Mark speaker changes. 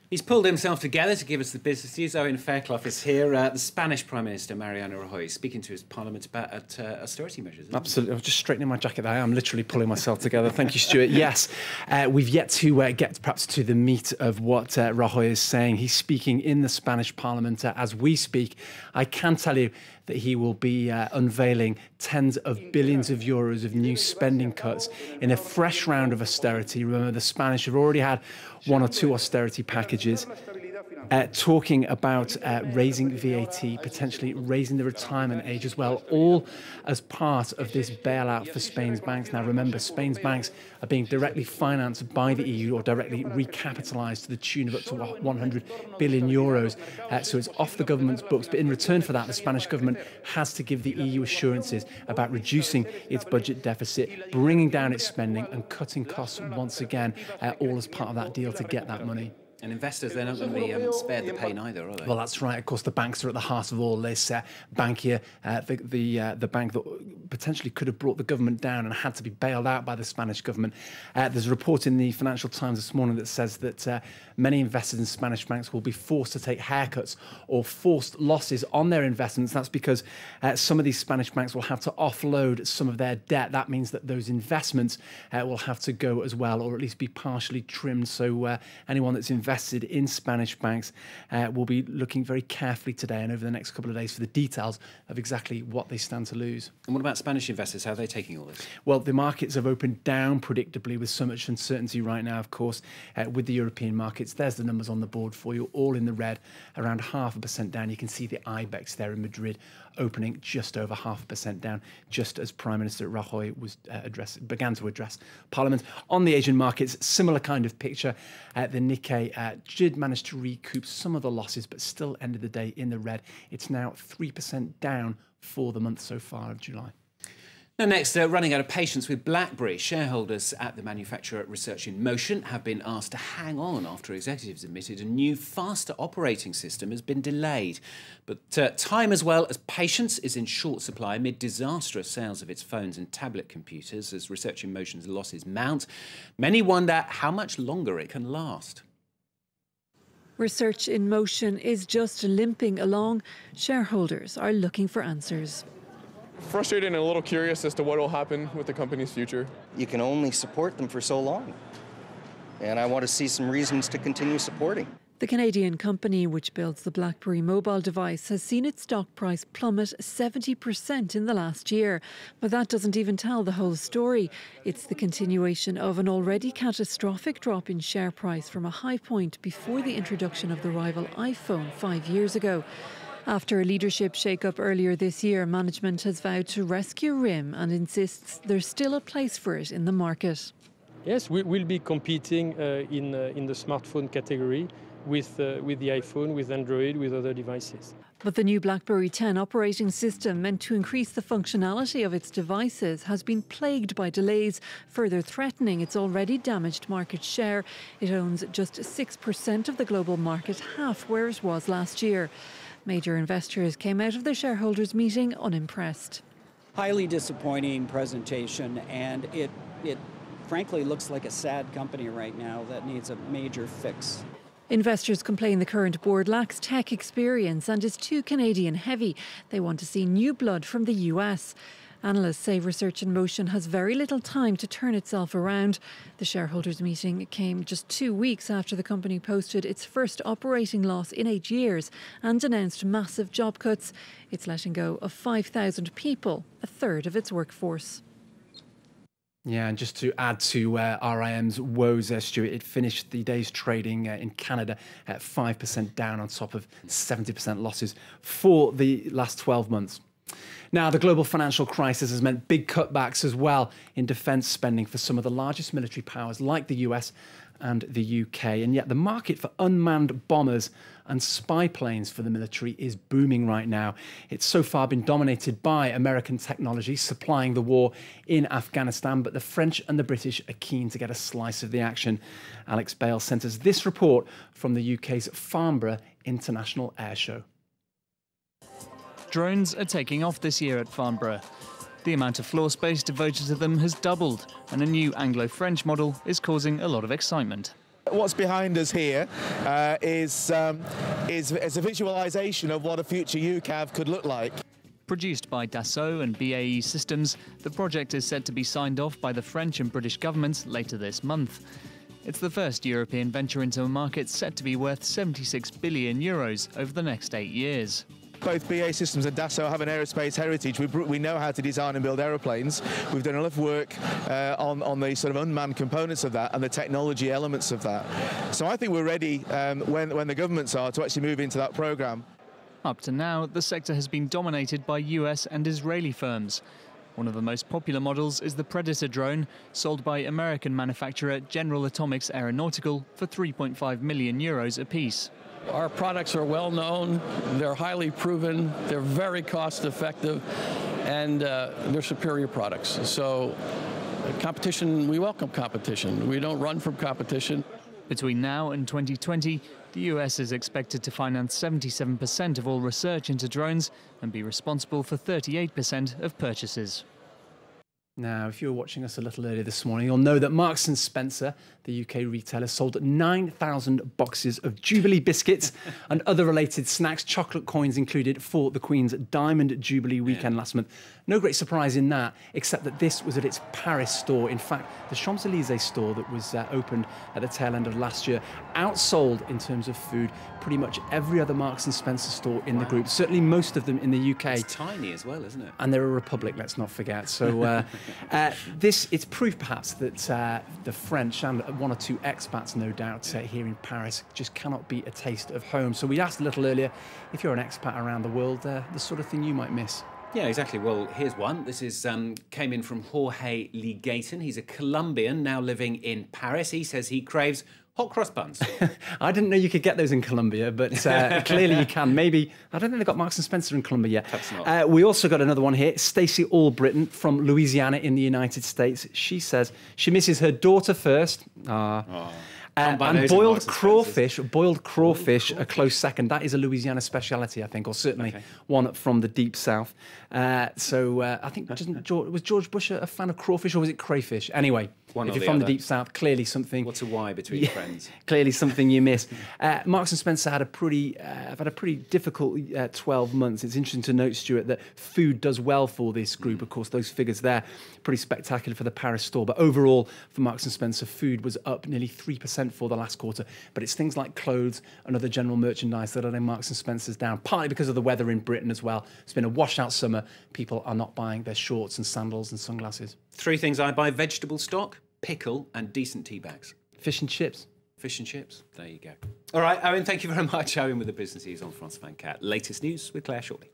Speaker 1: He's pulled himself together to give us the business news. Owen Fairclough is here. The Spanish Prime Minister, Mariano Rajoy, speaking to his parliament about austerity measures.
Speaker 2: Absolutely. I'm just straightening my jacket there. I'm literally pulling myself together. Thank you, Stuart. Yes, we've yet to get perhaps to the meat of what Rajoy is saying. He's speaking in the Spanish Parliament as we speak. I can tell you that he will be unveiling tens of billions of euros of new spending cuts in a fresh round of austerity. Remember, the Spanish have already had one or two austerity packages. Talking about raising VAT, potentially raising the retirement age as well, all as part of this bailout for Spain's banks. Now, remember, Spain's banks are being directly financed by the EU or directly recapitalised to the tune of up to 100 billion euros. So it's off the government's books. But in return for that, the Spanish government has to give the EU assurances about reducing its budget deficit, bringing down its spending and cutting costs once again, all as part of that deal to get that money.
Speaker 1: And investors, they're not going to be spared the pain either, are they?
Speaker 2: Well, that's right. Of course, the banks are at the heart of all this. Bankia, the bank that potentially could have brought the government down and had to be bailed out by the Spanish government. There's a report in the Financial Times this morning that says that many investors in Spanish banks will be forced to take haircuts or forced losses on their investments. That's because some of these Spanish banks will have to offload some of their debt. That means that those investments will have to go as well, or at least be partially trimmed. So anyone that's invested in Spanish banks will be looking very carefully today and over the next couple of days for the details of exactly what they stand to lose.
Speaker 1: And what about Spanish investors? How are they taking all this?
Speaker 2: Well, the markets have opened down predictably with so much uncertainty right now, of course, with the European markets. There's the numbers on the board for you, all in the red, around 0.5% down. You can see the IBEX there in Madrid opening just over 0.5% down, just as Prime Minister Rajoy was began to address Parliament. On the Asian markets, similar kind of picture. The Nikkei did manage to recoup some of the losses, but still ended the day in the red. It's now 3% down for the month so far of July.
Speaker 1: Now next, running out of patience with BlackBerry. Shareholders at the manufacturer Research in Motion have been asked to hang on after executives admitted a new, faster operating system has been delayed. But time as well as patience is in short supply amid disastrous sales of its phones and tablet computers as Research in Motion's losses mount. Many wonder how much longer it can last.
Speaker 3: Research in Motion is just limping along. Shareholders are looking for answers.
Speaker 4: Frustrated and a little curious as to what will happen with the company's future.
Speaker 5: You can only support them for so long, and I want to see some reasons to continue supporting.
Speaker 3: The Canadian company, which builds the BlackBerry mobile device, has seen its stock price plummet 70% in the last year. But that doesn't even tell the whole story. It's the continuation of an already catastrophic drop in share price from a high point before the introduction of the rival iPhone 5 years ago. After a leadership shake-up earlier this year, management has vowed to rescue RIM and insists there's still a place for it in the market.
Speaker 6: Yes, we will be competing in the smartphone category with the iPhone, with Android, with other devices.
Speaker 3: But the new BlackBerry 10 operating system, meant to increase the functionality of its devices, has been plagued by delays, further threatening its already damaged market share. It owns just 6% of the global market, half where it was last year. Major investors came out of the shareholders' meeting unimpressed.
Speaker 7: Highly disappointing presentation, and it frankly looks like a sad company right now that needs a major fix.
Speaker 3: Investors complain the current board lacks tech experience and is too Canadian heavy. They want to see new blood from the US. Analysts say Research in Motion has very little time to turn itself around. The shareholders' meeting came just 2 weeks after the company posted its first operating loss in 8 years and announced massive job cuts. It's letting go of 5,000 people, a third of its workforce.
Speaker 2: Yeah, and just to add to RIM's woes, Stuart, it finished the day's trading in Canada at 5% down on top of 70% losses for the last 12 months. Now, the global financial crisis has meant big cutbacks as well in defence spending for some of the largest military powers like the US and the UK. And yet the market for unmanned bombers and spy planes for the military is booming right now. It's so far been dominated by American technology supplying the war in Afghanistan, but the French and the British are keen to get a slice of the action. Alex Bale sent us this report from the UK's Farnborough International Air Show.
Speaker 8: Drones are taking off this year at Farnborough. The amount of floor space devoted to them has doubled, and a new Anglo-French model is causing a lot of excitement.
Speaker 9: What's behind us here is a visualisation of what a future UCAV could look like.
Speaker 8: Produced by Dassault and BAE Systems, the project is set to be signed off by the French and British governments later this month. It's the first European venture into a market set to be worth €76 billion over the next 8 years.
Speaker 9: Both BAE Systems and Dassault have an aerospace heritage. We know how to design and build aeroplanes. We've done enough work on the sort of unmanned components of that and the technology elements of that. So I think we're ready when the governments are to actually move into that programme.
Speaker 8: Up to now, the sector has been dominated by US and Israeli firms. One of the most popular models is the Predator drone, sold by American manufacturer General Atomics Aeronautical for €3.5 million apiece.
Speaker 10: Our products are well known, they're highly proven, they're very cost effective, and they're superior products. So competition, we welcome competition. We don't run from competition.
Speaker 8: Between now and 2020, the US is expected to finance 77% of all research into drones and be responsible for 38% of purchases.
Speaker 2: Now, if you were watching us a little earlier this morning, you'll know that Marks & Spencer, the UK retailer, sold 9,000 boxes of Jubilee biscuits and other related snacks, chocolate coins included, for the Queen's Diamond Jubilee weekend last month. No great surprise in that, except that this was at its Paris store. In fact, the Champs-Élysées store that was opened at the tail end of last year outsold, in terms of food, pretty much every other Marks & Spencer store in the group, certainly most of them in the UK.
Speaker 1: It's tiny as well, isn't it?
Speaker 2: And they're a republic, let's not forget. So it's proof perhaps that the French and one or two expats, no doubt, here in Paris just cannot beat a taste of home. So we asked a little earlier, if you're an expat around the world, the sort of thing you might miss.
Speaker 1: Yeah, exactly. Well, here's one. This is came in from Jorge Ligayton. He's a Colombian now living in Paris. He says he craves hot cross buns.
Speaker 2: I didn't know you could get those in Colombia, but clearly you can. Maybe, I don't think they've got Marks & Spencer in Colombia yet.
Speaker 1: Perhaps not.
Speaker 2: We also got another one here. Stacey Albritton from Louisiana in the United States. She says she misses her daughter first. And boiled crawfish, a close second. That is a Louisiana speciality, I think, or certainly one from the deep south. I think, was George Bush a fan of crawfish, or was it crayfish? Anyway, if you're from the deep south, clearly something.
Speaker 1: What's a Y between friends?
Speaker 2: Clearly something you miss. Marks & Spencer had a pretty difficult 12 months. It's interesting to note, Stuart, that food does well for this group. Of course, those figures there, pretty spectacular for the Paris store. But overall, for Marks & Spencer, food was up nearly 3% for the last quarter. But it's things like clothes and other general merchandise that are letting Marks & Spencer's down, partly because of the weather in Britain as well. It's been a washout summer. People are not buying their shorts and sandals and sunglasses.
Speaker 1: 3 things I buy: vegetable stock, pickle, and decent tea bags.
Speaker 2: Fish and chips.
Speaker 1: Fish and chips. There you go. All right, Owen, thank you very much. Owen with the Business News on France 24. Latest news with Claire shortly.